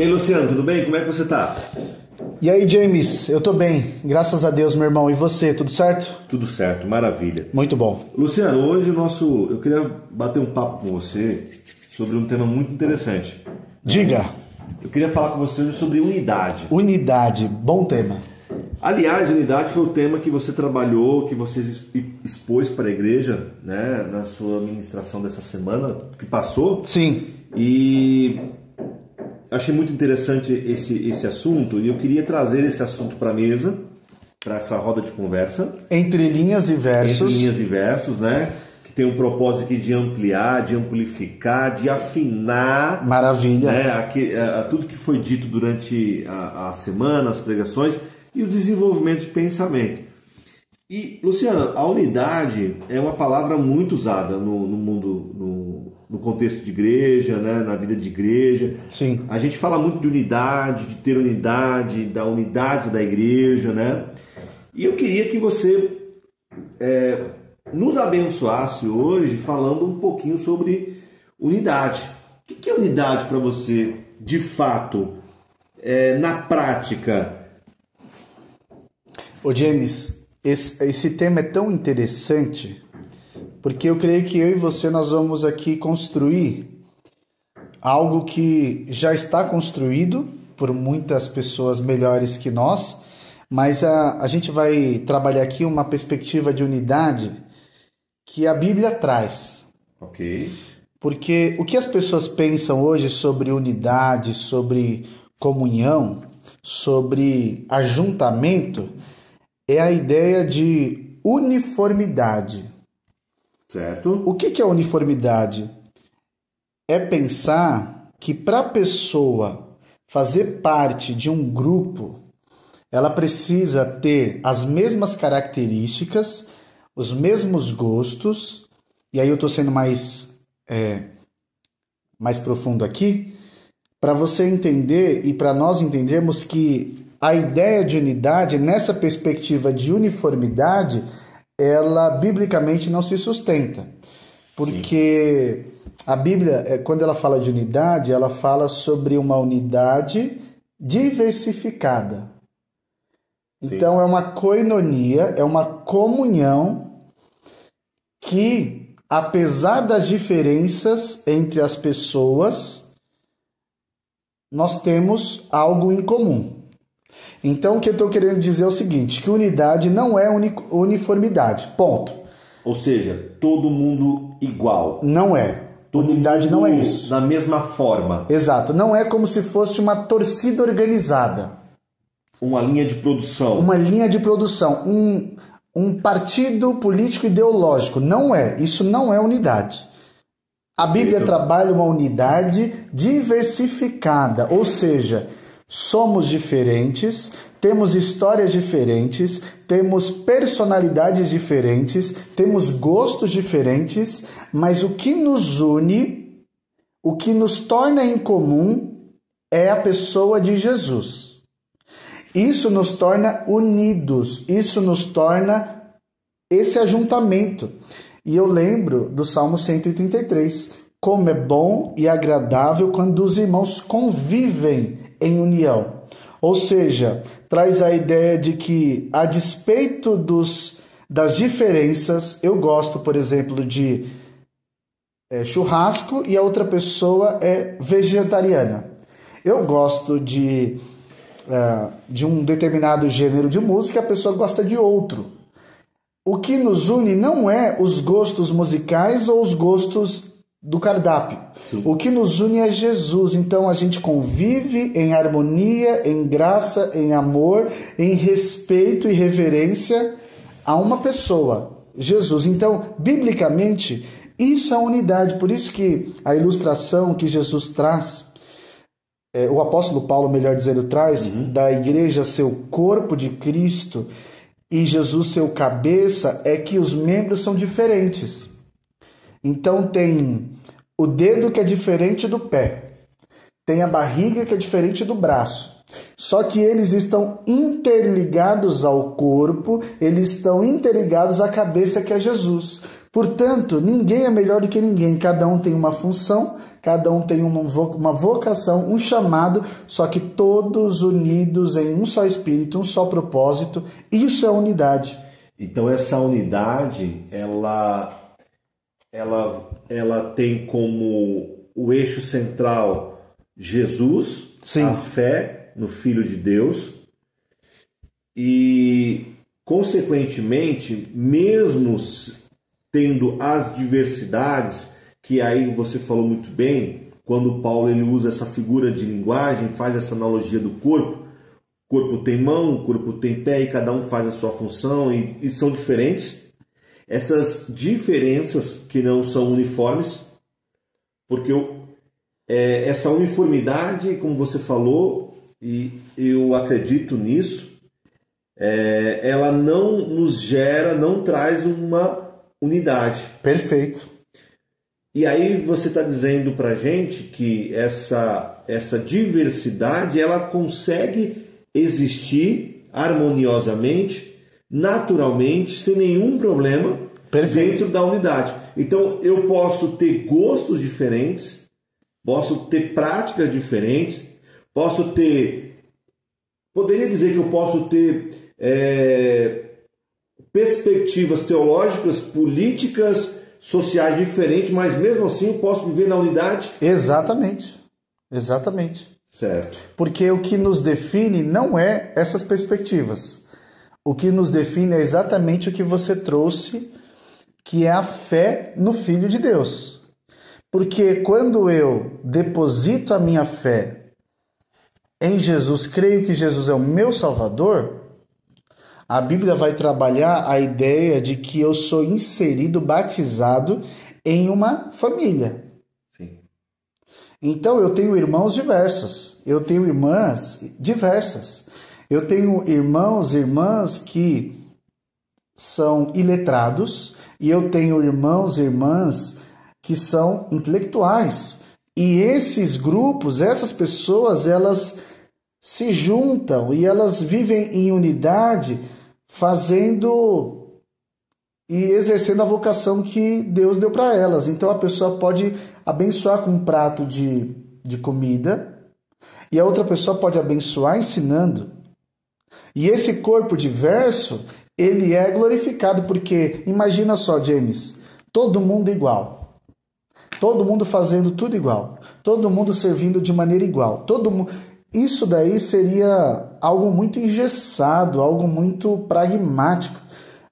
E aí, Luciano, tudo bem? Como é que você tá? E aí, James, eu tô bem, graças a Deus, meu irmão. E você, tudo certo? Tudo certo, maravilha. Muito bom. Luciano, hoje eu queria bater um papo com você sobre um tema muito interessante. Diga. Eu queria falar com você hoje sobre unidade. Unidade, bom tema. Aliás, unidade foi o tema que você trabalhou, que você expôs para a igreja, né, na sua ministração dessa semana que passou. Sim. E achei muito interessante esse assunto e eu queria trazer esse assunto para a mesa, para essa roda de conversa. Entre linhas e versos. Entre linhas e versos, né? Que tem um propósito aqui de ampliar, de amplificar, de afinar. Maravilha. Né, tudo que foi dito durante a semana, as pregações e o desenvolvimento de pensamento. E, Luciano, a unidade é uma palavra muito usada no mundo, no contexto de igreja, né, na vida de igreja. Sim. A gente fala muito de unidade, de ter unidade, da unidade da igreja, né? E eu queria que você nos abençoasse hoje falando um pouquinho sobre unidade. O que é unidade para você, de fato, na prática? Ô James, esse tema é tão interessante, porque eu creio que eu e você nós vamos aqui construir algo que já está construído por muitas pessoas melhores que nós, mas a gente vai trabalhar aqui uma perspectiva de unidade que a Bíblia traz. Ok. Porque o que as pessoas pensam hoje sobre unidade, sobre comunhão, sobre ajuntamento, é a ideia de uniformidade. Certo. O que é uniformidade? É pensar que para a pessoa fazer parte de um grupo, ela precisa ter as mesmas características, os mesmos gostos, e aí eu estou sendo mais profundo aqui, para você entender e para nós entendermos que a ideia de unidade, nessa perspectiva de uniformidade, ela biblicamente não se sustenta. Porque a Bíblia, quando ela fala de unidade, ela fala sobre uma unidade diversificada. Sim. Então é uma koinonia, é uma comunhão que, apesar das diferenças entre as pessoas, nós temos algo em comum. Então, o que eu estou querendo dizer é o seguinte, que unidade não é uniformidade, ponto. Ou seja, todo mundo igual. Não é. Todo unidade mundo não é isso. Da mesma forma. Exato. Não é como se fosse uma torcida organizada. Uma linha de produção. Uma linha de produção. Um partido político ideológico. Não é. Isso não é unidade. A Bíblia trabalha uma unidade diversificada, ou seja, somos diferentes, temos histórias diferentes, temos personalidades diferentes, temos gostos diferentes, mas o que nos une, o que nos torna em comum é a pessoa de Jesus. Isso nos torna unidos, isso nos torna esse ajuntamento. E eu lembro do Salmo 133, como é bom e agradável quando os irmãos convivem em união. Ou seja, traz a ideia de que, a despeito das diferenças, eu gosto, por exemplo, de churrasco e a outra pessoa é vegetariana. Eu gosto de um determinado gênero de música e a pessoa gosta de outro. O que nos une não é os gostos musicais ou os gostos do cardápio. Sim. O que nos une é Jesus. Então a gente convive em harmonia, em graça, em amor, em respeito e reverência a uma pessoa, Jesus. Então, biblicamente, isso é unidade. Por isso que a ilustração que Jesus traz, o apóstolo Paulo, melhor dizendo, traz da igreja ser o corpo de Cristo e Jesus ser o cabeça, é que os membros são diferentes. Então tem o dedo que é diferente do pé, tem a barriga que é diferente do braço. Só que eles estão interligados ao corpo, eles estão interligados à cabeça que é Jesus. Portanto, ninguém é melhor do que ninguém, cada um tem uma função, cada um tem uma vocação, um chamado, só que todos unidos em um só espírito, um só propósito. Isso é unidade. Então essa unidade, ela tem como o eixo central Jesus, Sim. A fé no Filho de Deus e, consequentemente, mesmo tendo as diversidades, que aí você falou muito bem, quando Paulo ele usa essa figura de linguagem, faz essa analogia do corpo. O corpo tem mão, o corpo tem pé e cada um faz a sua função e são diferentes. Essas diferenças que não são uniformes, porque essa uniformidade, como você falou, e eu acredito nisso, ela não nos gera, não traz uma unidade. Perfeito. E aí você está dizendo para a gente que essa diversidade ela consegue existir harmoniosamente, naturalmente, sem nenhum problema. Perfeito. Dentro da unidade. Então eu posso ter gostos diferentes, posso ter práticas diferentes, poderia dizer que eu posso ter perspectivas teológicas, políticas, sociais diferentes, mas mesmo assim eu posso viver na unidade? Exatamente. Certo. Porque o que nos define não é essas perspectivas. O que nos define é exatamente o que você trouxe, que é a fé no Filho de Deus. Porque quando eu deposito a minha fé em Jesus, creio que Jesus é o meu Salvador, a Bíblia vai trabalhar a ideia de que eu sou inserido, batizado em uma família. Sim. Então eu tenho irmãos diversos, eu tenho irmãs diversas, eu tenho irmãos e irmãs que são iletrados e eu tenho irmãos e irmãs que são intelectuais. E esses grupos, essas pessoas, elas se juntam e elas vivem em unidade, fazendo e exercendo a vocação que Deus deu para elas. Então a pessoa pode abençoar com um prato de comida e a outra pessoa pode abençoar ensinando. E esse corpo diverso, ele é glorificado porque, imagina só, James, todo mundo igual, todo mundo fazendo tudo igual, todo mundo servindo de maneira igual, isso daí seria algo muito engessado, algo muito pragmático.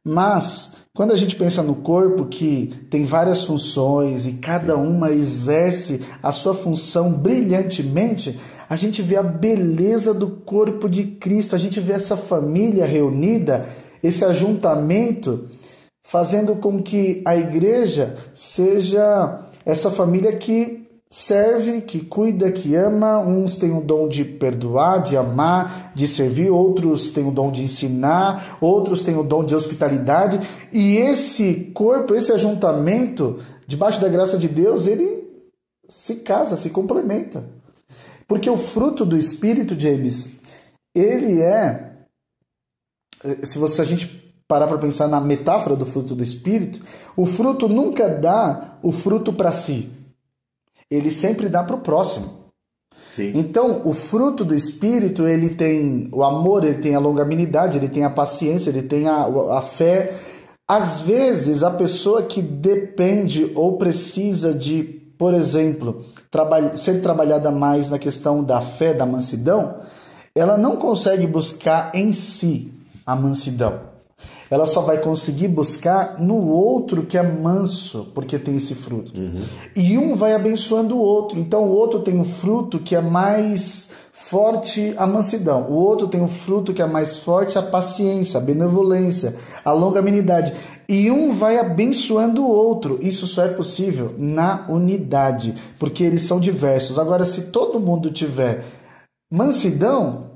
Mas quando a gente pensa no corpo que tem várias funções e cada uma exerce a sua função brilhantemente, a gente vê a beleza do corpo de Cristo, a gente vê essa família reunida, esse ajuntamento, fazendo com que a igreja seja essa família que serve, que cuida, que ama. Uns têm o dom de perdoar, de amar, de servir, outros têm o dom de ensinar, outros têm o dom de hospitalidade. E esse corpo, esse ajuntamento, debaixo da graça de Deus, ele se casa, se complementa. Porque o fruto do Espírito, James, ele se a gente parar para pensar na metáfora do fruto do Espírito, o fruto nunca dá o fruto para si. Ele sempre dá para o próximo. Sim. Então, o fruto do Espírito, ele tem o amor, ele tem a longanimidade, ele tem a paciência, ele tem a fé. Às vezes, a pessoa que depende ou precisa de, por exemplo, ser trabalhada mais na questão da fé, da mansidão, ela não consegue buscar em si a mansidão. Ela só vai conseguir buscar no outro que é manso, porque tem esse fruto. Uhum. E um vai abençoando o outro. Então o outro tem um fruto que é mais forte, a mansidão. O outro tem um fruto que é mais forte, a paciência, a benevolência, a longanimidade. E um vai abençoando o outro. Isso só é possível na unidade, porque eles são diversos. Agora, se todo mundo tiver mansidão,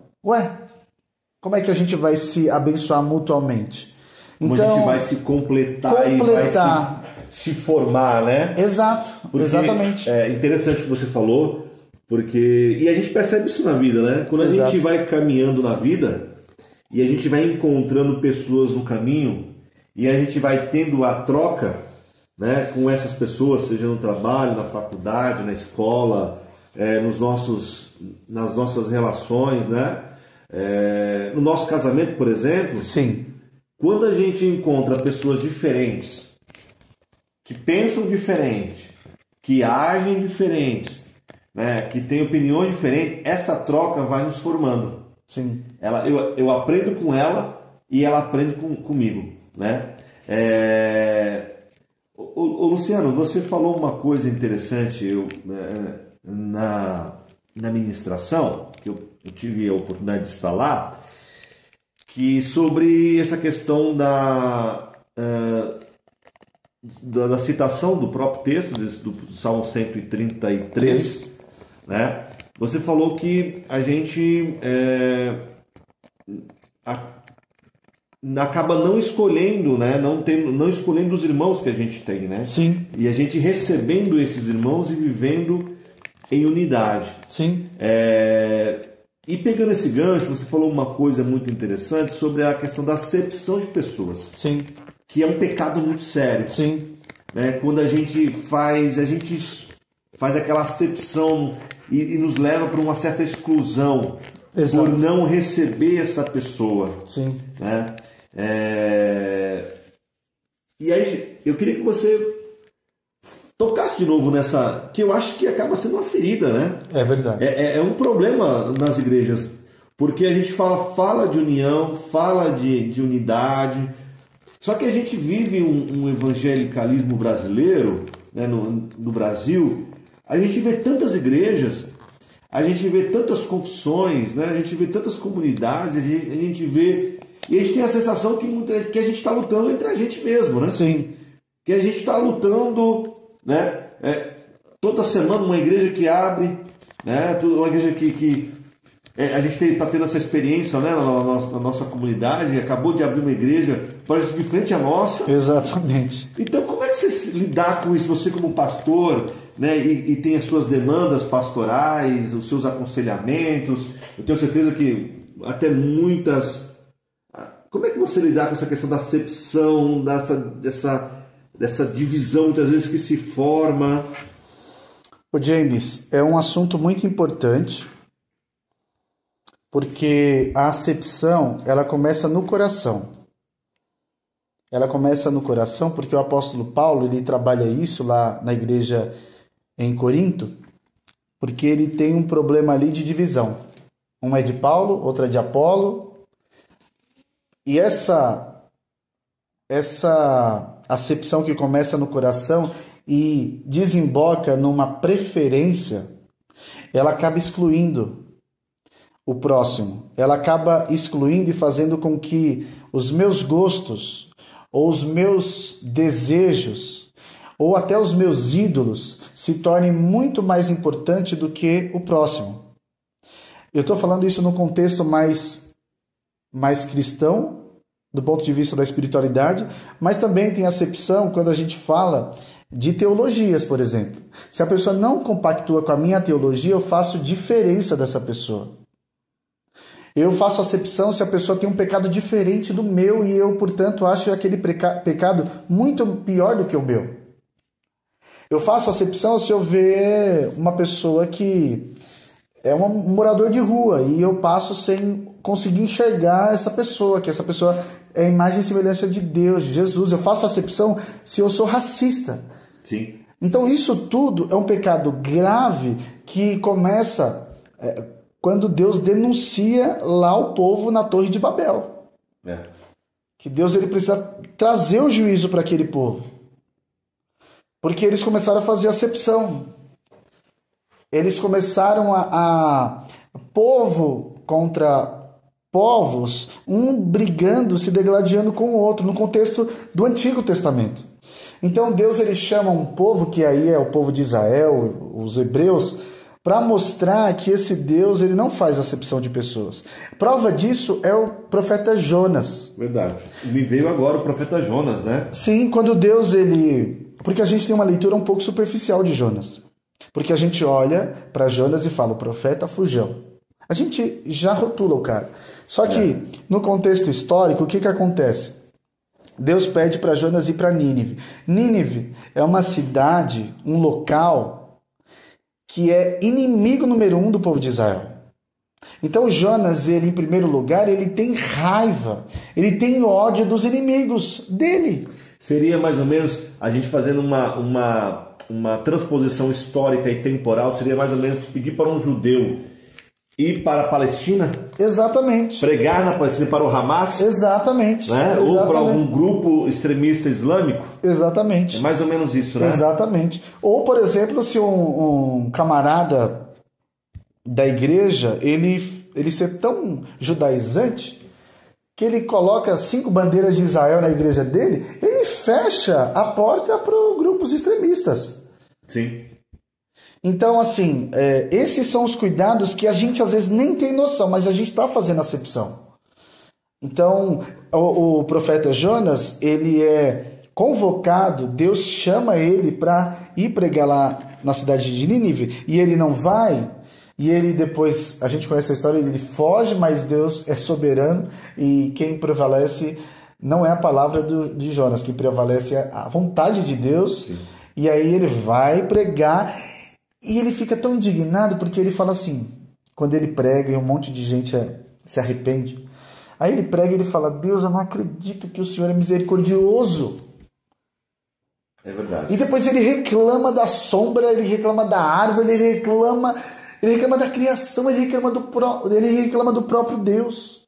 como é que a gente vai se abençoar mutuamente? Como a gente vai se completar. E vai se formar, né? Exato, porque exatamente. É interessante o que você falou, e a gente percebe isso na vida, né? Quando a gente vai caminhando na vida e a gente vai encontrando pessoas no caminho e a gente vai tendo a troca, né, com essas pessoas, seja no trabalho, na faculdade, na escola, nas nossas relações, né? No nosso casamento, por exemplo. Sim. Quando a gente encontra pessoas diferentes, que pensam diferente, que agem diferentes, né, que têm opiniões diferentes, essa troca vai nos formando. Sim. Eu aprendo com ela e ela aprende comigo, né? Luciano, você falou uma coisa interessante na ministração, que eu tive a oportunidade de estar lá, que sobre essa questão da citação do próprio texto, do Salmo 133, né? Você falou que a gente acaba não escolhendo, né? Não escolhendo os irmãos que a gente tem, né? Sim. E a gente recebendo esses irmãos e vivendo em unidade. Sim. E pegando esse gancho, você falou uma coisa muito interessante sobre a questão da acepção de pessoas. Sim. Que é um pecado muito sério. Sim. Né? Quando a gente faz aquela acepção e nos leva para uma certa exclusão. Exato. Por não receber essa pessoa. Sim. Né? E aí eu queria que você tocasse de novo nessa, que eu acho que acaba sendo uma ferida, né? É verdade. É um problema nas igrejas, porque a gente fala de união, fala de unidade, só que a gente vive um evangelicalismo brasileiro, né, no Brasil. A gente vê tantas igrejas, a gente vê tantas confissões, né, a gente vê tantas comunidades, a gente vê... E a gente tem a sensação que a gente está lutando entre a gente mesmo, né? Sim. Que a gente está lutando, né? Toda semana uma igreja que abre, né? Uma igreja que a gente está tendo essa experiência, né? Na nossa comunidade, acabou de abrir uma igreja de frente à nossa. Exatamente. Então, como é que você lidar com isso? Você como pastor, né? E tem as suas demandas pastorais, os seus aconselhamentos. Eu tenho certeza que até muitas... Como é que você lidar com essa questão da acepção, dessa divisão, muitas vezes, que se forma? Ô James, é um assunto muito importante, porque a acepção, ela começa no coração. Ela começa no coração porque o apóstolo Paulo, ele trabalha isso lá na igreja em Corinto, porque ele tem um problema ali de divisão. Uma é de Paulo, outra é de Apolo. E essa acepção que começa no coração e desemboca numa preferência, ela acaba excluindo o próximo. Ela acaba excluindo e fazendo com que os meus gostos, ou os meus desejos, ou até os meus ídolos se tornem muito mais importantes do que o próximo. Eu estou falando isso no contexto mais cristão, do ponto de vista da espiritualidade, mas também tem acepção quando a gente fala de teologias, por exemplo. Se a pessoa não compactua com a minha teologia, eu faço diferença dessa pessoa. Eu faço acepção se a pessoa tem um pecado diferente do meu e eu, portanto, acho aquele pecado muito pior do que o meu. Eu faço acepção se eu ver uma pessoa que é um morador de rua e eu passo sem conseguir enxergar essa pessoa, que essa pessoa é a imagem e semelhança de Deus, de Jesus. Eu faço acepção se eu sou racista. Sim. Então isso tudo é um pecado grave que começa quando Deus denuncia lá o povo na Torre de Babel. Que Deus ele precisa trazer o juízo para aquele povo. Porque eles começaram a fazer acepção. Eles começaram a povo contra povos, um brigando, se degladiando com o outro, no contexto do Antigo Testamento. Então Deus ele chama um povo, que aí é o povo de Israel, os hebreus, para mostrar que esse Deus ele não faz acepção de pessoas. Prova disso é o profeta Jonas. Verdade. Me veio agora o profeta Jonas, né? Sim, quando Deus ele... Porque a gente tem uma leitura um pouco superficial de Jonas. Porque a gente olha para Jonas e fala, o profeta fujão. A gente já rotula o cara. Só que, no contexto histórico, o que acontece? Deus pede para Jonas ir para Nínive. Nínive é uma cidade, um local que é inimigo número 1 do povo de Israel. Então Jonas, ele em primeiro lugar, ele tem raiva, ele tem ódio dos inimigos dele. Seria mais ou menos, a gente fazendo uma transposição histórica e temporal, seria mais ou menos pedir para um judeu ir para a Palestina? Exatamente. Pregar na Palestina para o Hamas? Exatamente. Né? Exatamente. Ou para algum grupo extremista islâmico? Exatamente. É mais ou menos isso, né? Exatamente. Ou, por exemplo, se um camarada da igreja, ele ser tão judaizante que ele coloca 5 bandeiras de Israel na igreja dele, ele fecha a porta para grupos extremistas. Sim. Então, assim, esses são os cuidados que a gente às vezes nem tem noção, mas a gente está fazendo acepção. Então, o profeta Jonas, ele é convocado, Deus chama ele para ir pregar lá na cidade de Nínive, e ele não vai, e ele depois, a gente conhece a história, ele foge, mas Deus é soberano, e quem prevalece não é a palavra de Jonas, quem prevalece é a vontade de Deus. Sim. E aí ele vai pregar, e ele fica tão indignado porque ele fala assim, quando ele prega e um monte de gente se arrepende, aí ele prega e ele fala, Deus, eu não acredito que o Senhor é misericordioso. É verdade. E depois ele reclama da sombra, ele reclama da árvore, ele reclama da criação, ele reclama do próprio Deus.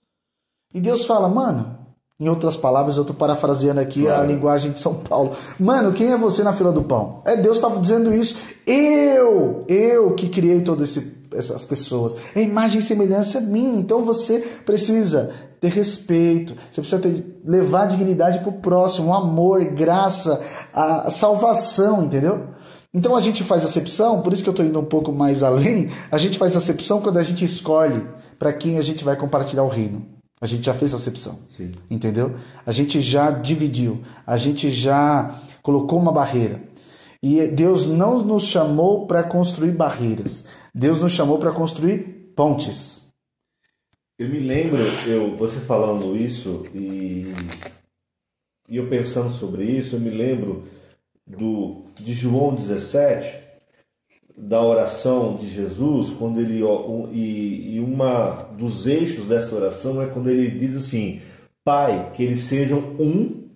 E Deus fala, mano, em outras palavras, eu estou parafraseando aqui a linguagem de São Paulo. Mano, quem é você na fila do pão? Deus estava dizendo isso. Eu que criei todas essas pessoas. É imagem e semelhança minha. Então você precisa ter respeito. Você precisa levar a dignidade para o próximo. O amor, graça, a salvação, entendeu? Então a gente faz acepção, por isso que eu estou indo um pouco mais além. A gente faz acepção quando a gente escolhe para quem a gente vai compartilhar o reino. A gente já fez a acepção, sim, entendeu? A gente já dividiu, a gente já colocou uma barreira. E Deus não nos chamou para construir barreiras. Deus nos chamou para construir pontes. Eu me lembro, você falando isso e eu pensando sobre isso, eu me lembro de João 17, da oração de Jesus, quando ele uma dos eixos dessa oração é quando ele diz assim: Pai, que eles sejam um,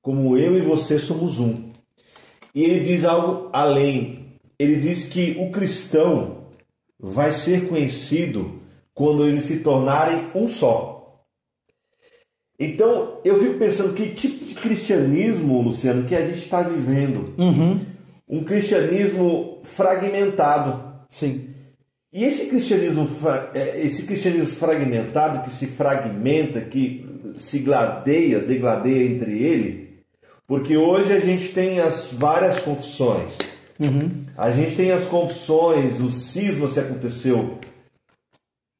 como eu e você somos um. E ele diz algo além. Ele diz que o cristão vai ser conhecido quando eles se tornarem um só. Então eu fico pensando que tipo de cristianismo, Luciano, que a gente está vivendo. Um cristianismo fragmentado. Sim. E esse cristianismo fragmentado, que se fragmenta, que se degladeia entre ele, porque hoje a gente tem as várias confissões. A gente tem as confissões, os cismas que aconteceu,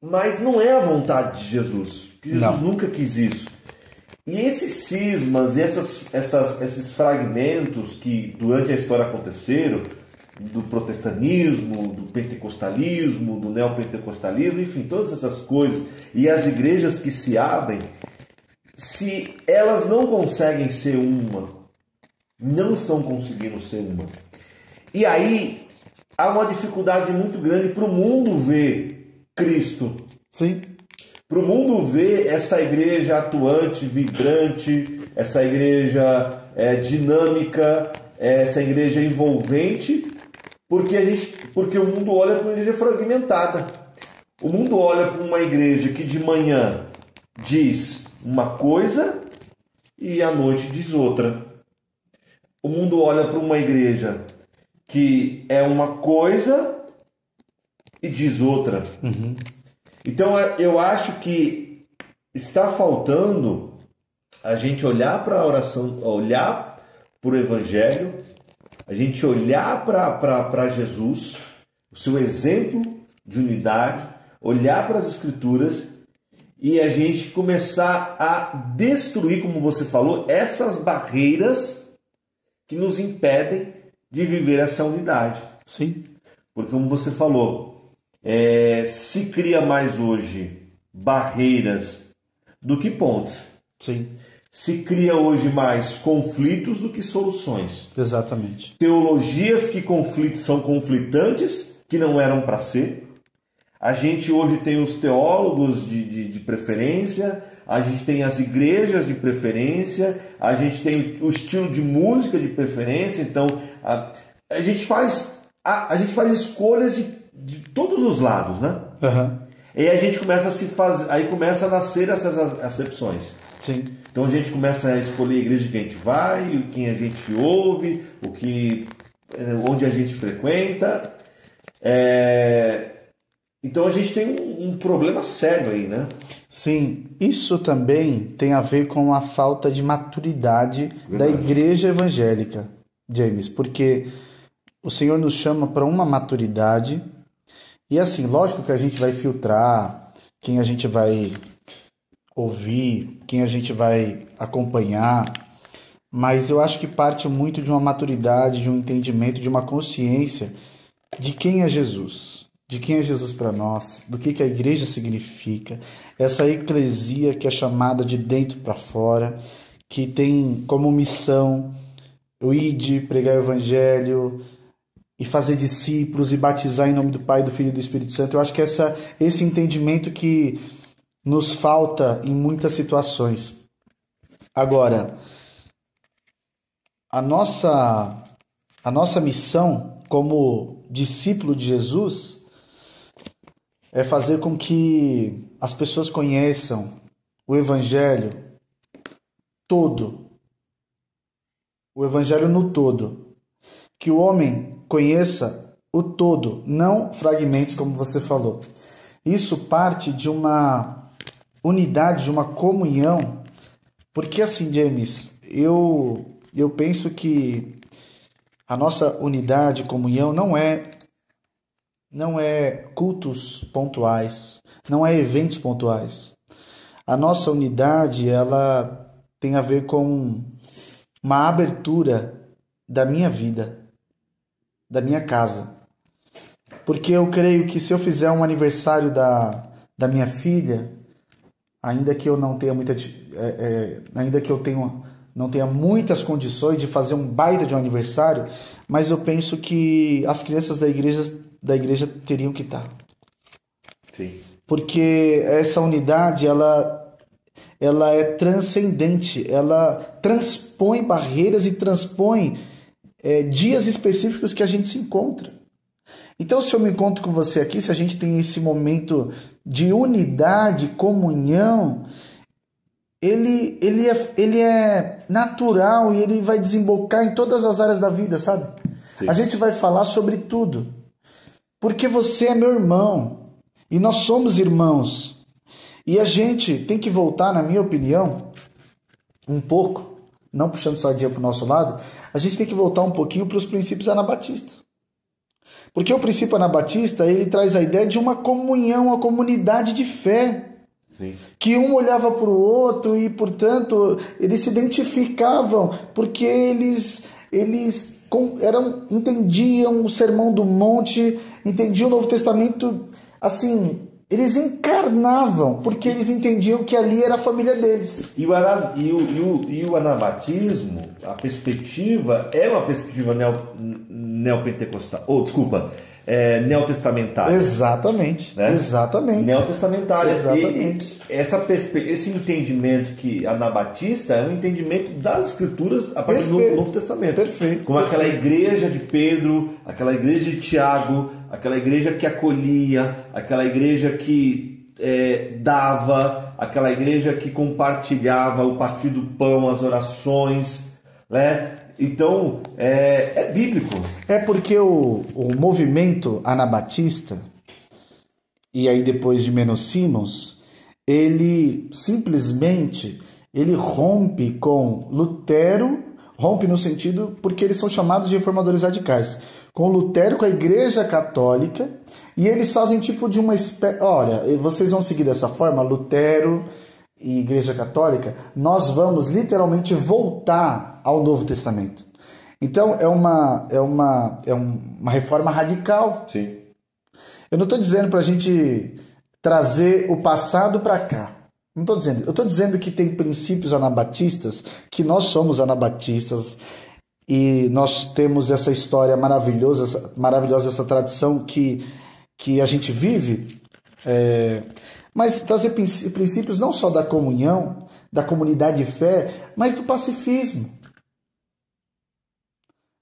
mas não é a vontade de Jesus. Jesus nunca quis isso. E esses cismas, esses fragmentos que durante a história aconteceram, do protestantismo, do pentecostalismo, do neopentecostalismo, enfim, todas essas coisas, e as igrejas que se abrem, se elas não conseguem ser uma, não estão conseguindo ser uma. E aí há uma dificuldade muito grande para o mundo ver Cristo. Sim. Para o mundo ver essa igreja atuante, vibrante, essa igreja dinâmica, essa igreja envolvente, porque o mundo olha para uma igreja fragmentada. O mundo olha para uma igreja que de manhã diz uma coisa e à noite diz outra. O mundo olha para uma igreja que é uma coisa e diz outra. Então eu acho que está faltando a gente olhar para a oração, olhar para o Evangelho, a gente olhar para Jesus, o seu exemplo de unidade, olhar para as Escrituras e a gente começar a destruir, como você falou, essas barreiras que nos impedem de viver essa unidade. Sim. Porque, como você falou, se cria mais hoje barreiras do que pontes. Sim. se cria hoje mais conflitos do que soluções. Exatamente. Teologias que são conflitantes, que não eram para ser. A gente hoje tem os teólogos de preferência, a gente tem as igrejas de preferência, a gente tem o estilo de música de preferência. Então, a gente faz escolhas de todos os lados, né? Uhum. E aí a gente começa aí começa a nascer essas acepções. Sim. Então a gente começa a escolher a igreja que a gente vai, quem a gente ouve, onde a gente frequenta. Então a gente tem um problema sério aí, né? Sim, isso também tem a ver com a falta de maturidade da igreja evangélica, James, porque o Senhor nos chama para uma maturidade e assim, lógico que a gente vai filtrar quem a gente vai ouvir, quem a gente vai acompanhar, mas eu acho que parte muito de uma maturidade, de um entendimento, de uma consciência de quem é Jesus. De quem é Jesus para nós, do que a igreja significa, essa eclesia que é chamada de dentro para fora, que tem como missão o ide, pregar o evangelho e fazer discípulos e batizar em nome do Pai, do Filho e do Espírito Santo. Eu acho que esse entendimento que nos falta em muitas situações. Agora, a nossa missão como discípulo de Jesus é fazer com que as pessoas conheçam o Evangelho todo, o Evangelho no todo, que o homem conheça o todo, não fragmentos, como você falou. Isso parte de uma unidade, de uma comunhão, porque assim, James, eu penso que a nossa unidade, comunhão, não é cultos pontuais, não é eventos pontuais. A nossa unidade, ela tem a ver com uma abertura da minha vida, da minha casa. Porque eu creio que se eu fizer um aniversário da minha filha, ainda que eu não tenha não tenha muitas condições de fazer um baita de um aniversário, mas eu penso que as crianças da igreja teriam que estar. Sim. Porque essa unidade, ela é transcendente, ela transpõe barreiras e transpõe dias específicos que a gente se encontra. Então, se eu me encontro com você aqui, se a gente tem esse momento de unidade, comunhão, ele é natural e ele vai desembocar em todas as áreas da vida, sabe? Sim. A gente vai falar sobre tudo. Porque você é meu irmão e nós somos irmãos. E a gente tem que voltar, na minha opinião, um pouco, não puxando sardinha para o nosso lado, a gente tem que voltar um pouquinho para os princípios anabatistas. Porque o princípio anabatista, ele traz a ideia de uma comunhão, uma comunidade de fé. Sim. Que um olhava para o outro e, portanto, eles se identificavam porque eles entendiam o Sermão do Monte, entendiam o Novo Testamento, assim, eles encarnavam, porque eles entendiam que ali era a família deles. E o anabatismo, a perspectiva é uma perspectiva neopentecostal, neotestamentária. Exatamente, né? Exatamente. Neotestamentária. Exatamente. E esse entendimento que anabatista é um entendimento das Escrituras a partir do Novo Testamento. Perfeito. Como aquela igreja de Pedro, aquela igreja de Tiago, aquela igreja que acolhia, aquela igreja que dava, aquela igreja que compartilhava o partir do pão, as orações, né? Então, é bíblico. É porque o movimento anabatista, e aí depois de Menno Simons, ele simplesmente rompe com Lutero, rompe no sentido porque eles são chamados de reformadores radicais, com Lutero, com a Igreja Católica, e eles fazem tipo de uma espécie... Olha, vocês vão seguir dessa forma, Lutero e Igreja Católica, nós vamos literalmente voltar ao Novo Testamento. Então é uma reforma radical. Sim. Eu não estou dizendo para a gente trazer o passado para cá. Não estou dizendo. Eu estou dizendo que tem princípios anabatistas, que nós somos anabatistas e nós temos essa história maravilhosa, essa tradição que a gente vive, mas trazer princípios não só da comunhão, da comunidade de fé, mas do pacifismo.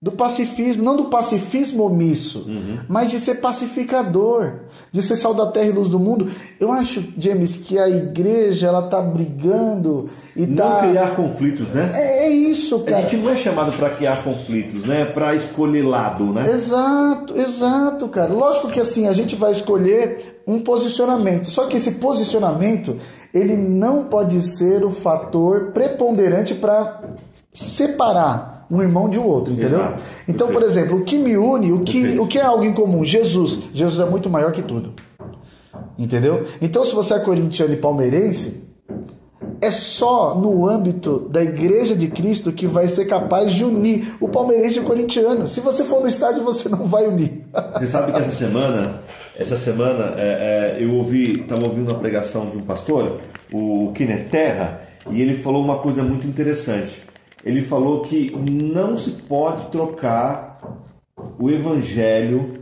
Do pacifismo, não do pacifismo omisso, mas de ser pacificador, de ser sal da terra e luz do mundo. Eu acho, James, que a igreja ela tá brigando e não criar conflitos, né? É isso, cara. A gente não é chamado para criar conflitos, né? Para escolher lado, né? Exato, cara. Lógico que assim, a gente vai escolher um posicionamento. Só que esse posicionamento, ele não pode ser o fator preponderante para separar um irmão de um outro, entendeu? Exato. Então, por exemplo, o que me une, o que é algo em comum? Jesus é muito maior que tudo. Entendeu? Então, se você é corintiano e palmeirense, é só no âmbito da Igreja de Cristo que vai ser capaz de unir o palmeirense e o corintiano. Se você for no estádio, você não vai unir. Você sabe que essa semana eu estava ouvindo uma pregação de um pastor, o Kenneth Terra, e ele falou uma coisa muito interessante. Ele falou que não se pode trocar o evangelho,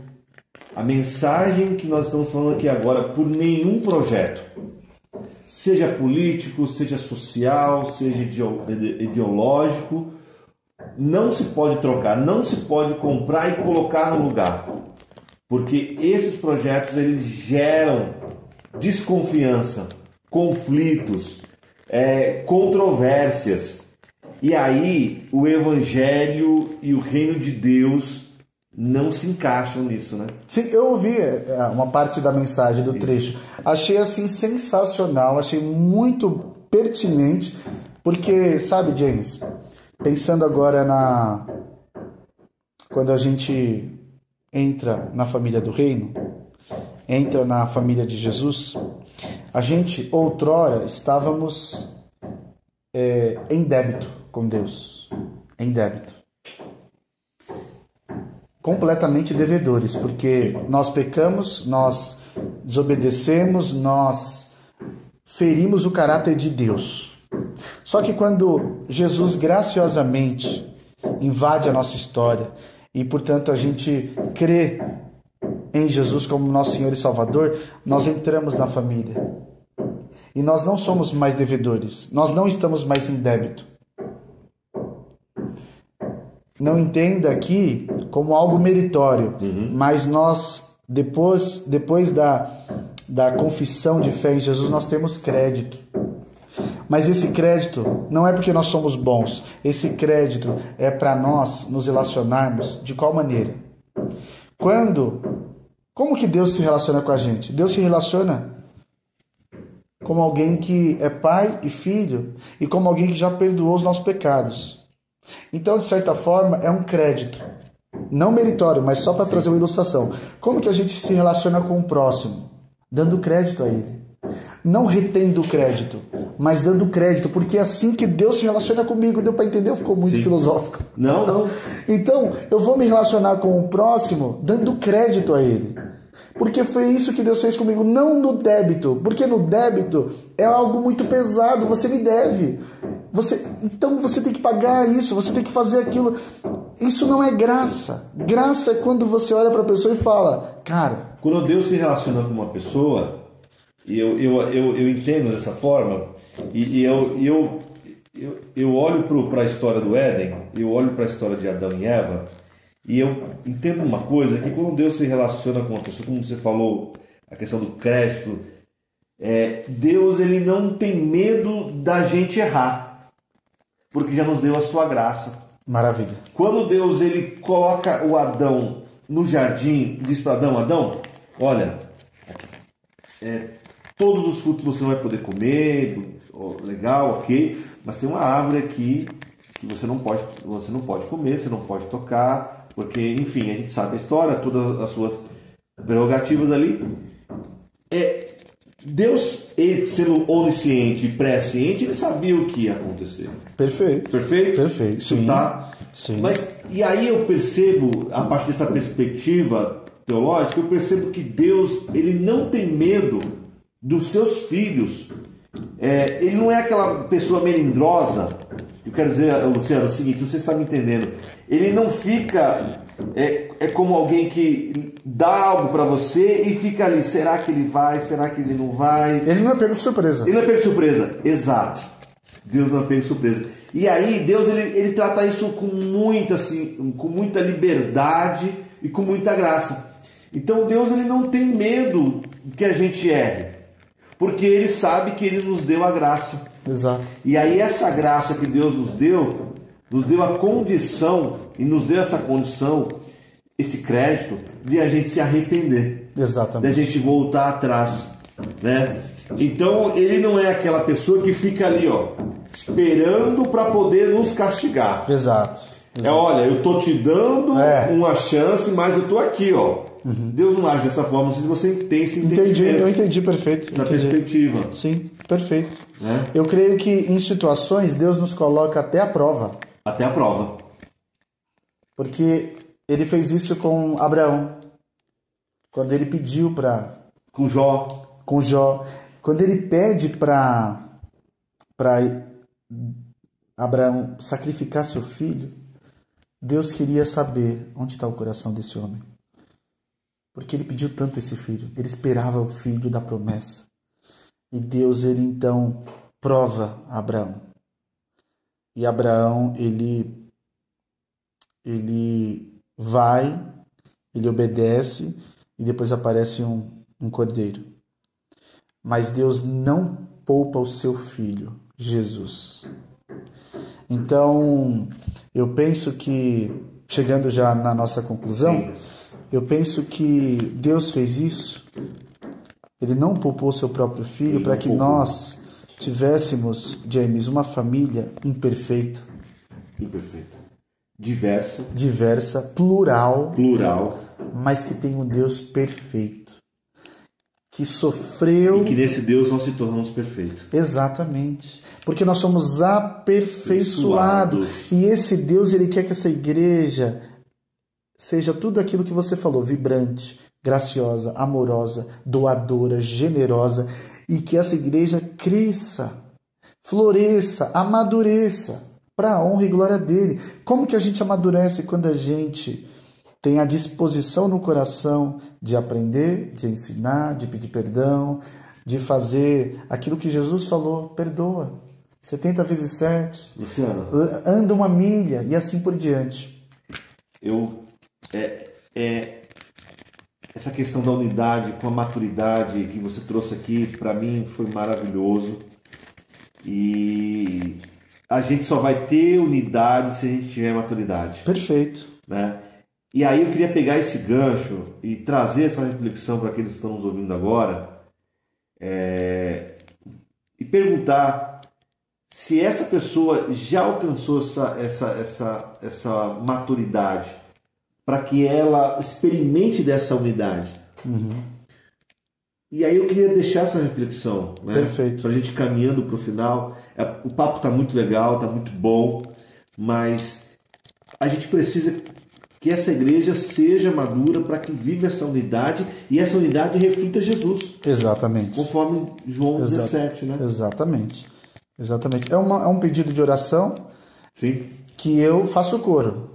a mensagem que nós estamos falando aqui agora, por nenhum projeto. Seja político, seja social, seja ideológico. Não se pode trocar, não se pode comprar e colocar no lugar. Porque esses projetos eles geram desconfiança, conflitos, controvérsias. E aí o evangelho e o reino de Deus não se encaixam nisso, né? Sim, eu ouvi uma parte da mensagem do trecho. Achei assim sensacional, achei muito pertinente, porque, sabe, James, pensando agora quando a gente entra na família do reino, entra na família de Jesus, a gente outrora estávamos em débito com Deus, em débito, completamente devedores, porque nós pecamos, nós desobedecemos, nós ferimos o caráter de Deus. Só que quando Jesus graciosamente invade a nossa história e, portanto, a gente crê em Jesus como nosso Senhor e Salvador, nós entramos na família. E nós não somos mais devedores, nós não estamos mais em débito. Não entenda aqui como algo meritório, mas nós, depois da confissão de fé em Jesus, nós temos crédito. Mas esse crédito não é porque nós somos bons, esse crédito é para nós nos relacionarmos de qual maneira? Como que Deus se relaciona com a gente? Deus se relaciona como alguém que é pai e filho e como alguém que já perdoou os nossos pecados. Então, de certa forma, é um crédito. Não meritório, mas só para trazer uma ilustração. Como que a gente se relaciona com o próximo? Dando crédito a ele. Não retendo crédito, mas dando crédito, porque é assim que Deus se relaciona comigo. Deu para entender ou ficou muito filosófico? Não. Então, eu vou me relacionar com o próximo dando crédito a ele. Porque foi isso que Deus fez comigo, não no débito. Porque no débito é algo muito pesado, você me deve. Então você tem que pagar isso, você tem que fazer aquilo. Isso não é graça. Graça é quando você olha para a pessoa e fala, cara... Quando Deus se relaciona com uma pessoa, e eu entendo dessa forma, e eu olho para a história do Éden, eu olho para a história de Adão e Eva, e eu entendo uma coisa, que quando Deus se relaciona com uma pessoa, como você falou, a questão do crédito, Deus ele não tem medo da gente errar, porque já nos deu a sua graça. Maravilha. Quando Deus ele coloca o Adão no jardim, diz para Adão, olha, todos os frutos você não vai poder comer, legal, ok, mas tem uma árvore aqui que você não pode comer, você não pode tocar, porque, enfim, a gente sabe a história, todas as suas prerrogativas ali. Deus, ele, sendo onisciente e presciente, ele sabia o que ia acontecer. Perfeito. Sim. Tá? Sim. Mas, e aí eu percebo, a partir dessa perspectiva teológica, eu percebo que Deus, ele não tem medo dos seus filhos ele não é aquela pessoa melindrosa. Eu quero dizer, Luciano, é o seguinte, você está me entendendo. Ele não fica... É como alguém que dá algo para você e fica ali, será que ele vai, será que ele não vai? Ele não é pego de surpresa. Ele não é pego de surpresa, exato. Deus não é pego de surpresa. E aí, Deus ele trata isso com muita liberdade e com muita graça. Então, Deus ele não tem medo que a gente erre, porque Ele sabe que Ele nos deu a graça. Exato. E aí, essa graça que Deus nos deu a condição, e nos deu essa condição, esse crédito, de a gente se arrepender. Exatamente. De a gente voltar atrás, né? Então, Ele não é aquela pessoa que fica ali, esperando para poder nos castigar. Exato. Olha, eu tô te dando uma chance, mas eu tô aqui, Deus não age dessa forma. Não sei se você tem esse entendimento. Eu entendi perfeito. Essa perspectiva. Sim, perfeito. Né? Eu creio que em situações Deus nos coloca até a prova. Até a prova. Porque Ele fez isso com Abraão. Quando Ele pediu para... Com Jó. Quando Ele pede para Abraão sacrificar seu filho, Deus queria saber onde está o coração desse homem. Porque ele pediu tanto esse filho. Ele esperava o filho da promessa. E Deus, ele então prova Abraão. E Abraão, ele vai, ele obedece, e depois aparece um cordeiro. Mas Deus não poupa o seu filho, Jesus. Então, eu penso que, chegando já na nossa conclusão, Sim. Eu penso que Deus fez isso, Ele não poupou seu próprio filho para que nós tivéssemos, James, uma família imperfeita. Diversa, plural, mas que tem um Deus perfeito, que sofreu... E que nesse Deus nós se tornamos perfeitos. Exatamente. Porque nós somos aperfeiçoados. E esse Deus, Ele quer que essa igreja seja tudo aquilo que você falou, vibrante, graciosa, amorosa, doadora, generosa, e que essa igreja cresça, floresça, amadureça, para a honra e glória dele. Como que a gente amadurece? Quando a gente tem a disposição no coração de aprender, de ensinar, de pedir perdão, de fazer aquilo que Jesus falou, perdoa, 70 vezes 7, Luciano, anda uma milha e assim por diante. Essa questão da unidade com a maturidade que você trouxe aqui, para mim foi maravilhoso. E a gente só vai ter unidade se a gente tiver maturidade. Perfeito. Né? E aí eu queria pegar esse gancho e trazer essa reflexão para aqueles que estão nos ouvindo agora, e perguntar se essa pessoa já alcançou essa maturidade, para que ela experimente dessa unidade. Uhum. E aí eu queria deixar essa reflexão, né? Perfeito. Para a gente caminhando para o final. O papo está muito legal, está muito bom, mas a gente precisa que essa igreja seja madura para que viva essa unidade e essa unidade reflita Jesus. Exatamente. Conforme João 17, né? Exatamente. É um pedido de oração. Sim. Que eu faço coro.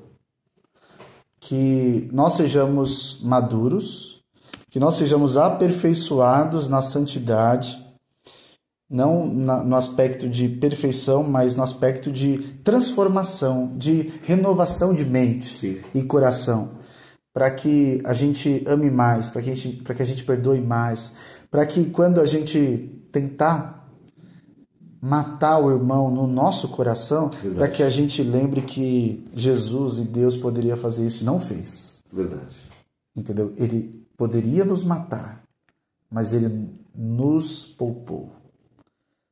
Que nós sejamos maduros, que nós sejamos aperfeiçoados na santidade, não no aspecto de perfeição, mas no aspecto de transformação, de renovação de mente. Sim. E coração, para que a gente ame mais, para que a gente perdoe mais, para que quando a gente tentar matar o irmão no nosso coração, para que a gente lembre que Jesus e Deus poderia fazer isso e não fez. Verdade. Entendeu? Ele poderia nos matar, mas ele nos poupou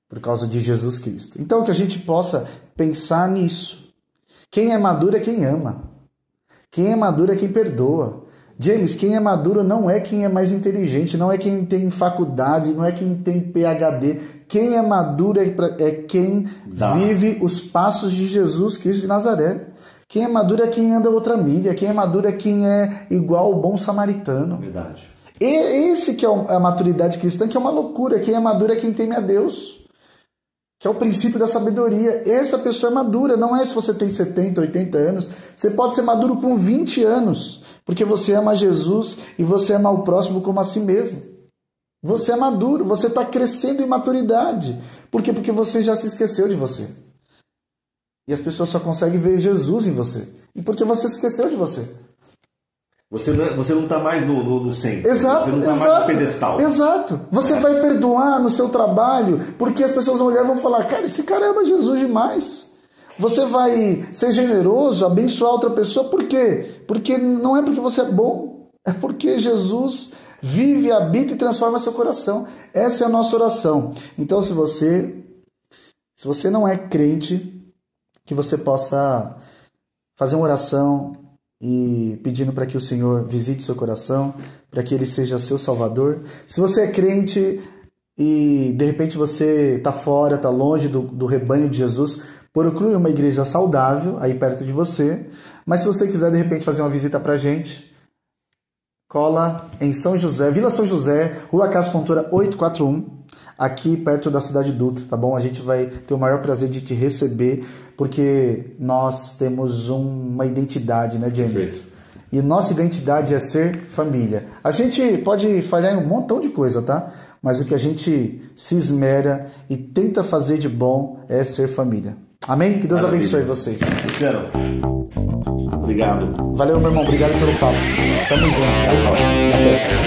por causa de Jesus Cristo. Então que a gente possa pensar nisso. Quem é maduro é quem ama. Quem é maduro é quem perdoa. James, quem é maduro não é quem é mais inteligente, não é quem tem faculdade, não é quem tem PhD. Quem é maduro é quem vive os passos de Jesus Cristo de Nazaré. Quem é maduro é quem anda outra milha. Quem é maduro é quem é igual o bom samaritano. Verdade. E esse que é a maturidade cristã, que é uma loucura. Quem é maduro é quem teme a Deus. que é o princípio da sabedoria. Essa pessoa é madura, não é se você tem 70, 80 anos. Você pode ser maduro com 20 anos, porque você ama Jesus e você ama o próximo como a si mesmo. Você é maduro, você está crescendo em maturidade. Por quê? Porque você já se esqueceu de você. E as pessoas só conseguem ver Jesus em você. E porque você se esqueceu de você. Você não está mais no centro. Exato, você não está mais no pedestal. Exato. Você vai perdoar no seu trabalho, porque as pessoas vão olhar e vão falar, cara, esse cara ama Jesus demais. Você vai ser generoso, abençoar outra pessoa, por quê? Porque não é porque você é bom, é porque Jesus vive, habita e transforma seu coração. Essa é a nossa oração. Então, se você não é crente, que você possa fazer uma oração e pedindo para que o Senhor visite seu coração, para que Ele seja seu Salvador. Se você é crente e de repente você está fora, está longe do rebanho de Jesus, procure uma igreja saudável aí perto de você. Mas se você quiser de repente fazer uma visita para a gente, cola em São José, Vila São José, Rua Cássio Fontoura 841, aqui perto da cidade de Dutra, tá bom? A gente vai ter o maior prazer de te receber, porque nós temos uma identidade, né, James? Perfeito. E nossa identidade é ser família. A gente pode falhar em um montão de coisa, tá? Mas o que a gente se esmera e tenta fazer de bom é ser família. Amém? Que Deus abençoe vocês. Cristiano, obrigado. Valeu, meu irmão. Obrigado pelo papo. Tamo junto. Até.